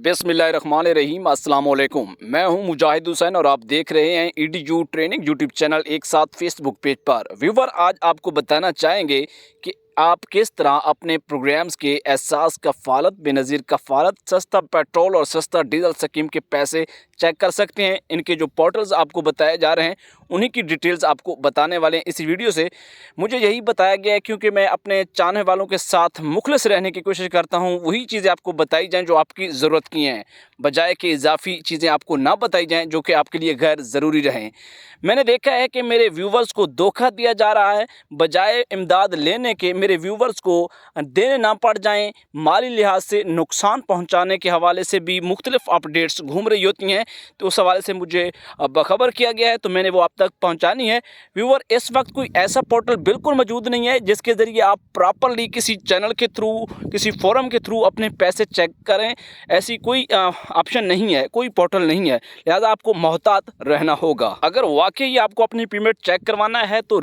बिस्मिल्लाहिर्रहमानिर्रहीम अस्सलाम वालेकुम। मैं हूं मुजाहिद हुसैन और आप देख रहे हैं ईडीयू ट्रेनिंग यूट्यूब चैनल एक साथ फेसबुक पेज पर। व्यूवर, आज आपको बताना चाहेंगे कि आप किस तरह अपने प्रोग्राम्स के एहसास कफ़ालत बेनज़ीर कफ़ालत सस्ता पेट्रोल और सस्ता डीजल स्कीम के पैसे चेक कर सकते हैं। इनके जो पोर्टल्स आपको बताए जा रहे हैं उन्हीं की डिटेल्स आपको बताने वाले हैं इस वीडियो से। मुझे यही बताया गया है क्योंकि मैं अपने चाहने वालों के साथ मुखलिस रहने की कोशिश करता हूं। वही चीज़ें आपको बताई जाएं जो आपकी ज़रूरत की हैं, बजाय कि इजाफी चीज़ें आपको ना बताई जाएं जो कि आपके लिए गैर ज़रूरी रहें। मैंने देखा है कि मेरे व्यूवर्स को धोखा दिया जा रहा है, बजाय इमदाद लेने के मेरे व्यूवर्स को देने ना पड़ जाएं। माली लिहाज से नुकसान पहुंचाने के हवाले से भी मुख्तलिफ अपडेट्स घूम रही होती हैं, तो उस हवाले से मुझे बखबर किया गया है, तो मैंने वो आप तक पहुंचानी है। व्यूवर, इस वक्त कोई ऐसा पोर्टल बिल्कुल मौजूद नहीं है जिसके ज़रिए आप प्रॉपरली किसी चैनल के थ्रू, किसी फोरम के थ्रू अपने पैसे चेक करें। ऐसी कोई ऑप्शन नहीं है, कोई पोर्टल नहीं है, लिहाजा आपको मोहतात रहना होगा। अगर वाकई आपको अपनी पेमेंट चेक करवाना है तो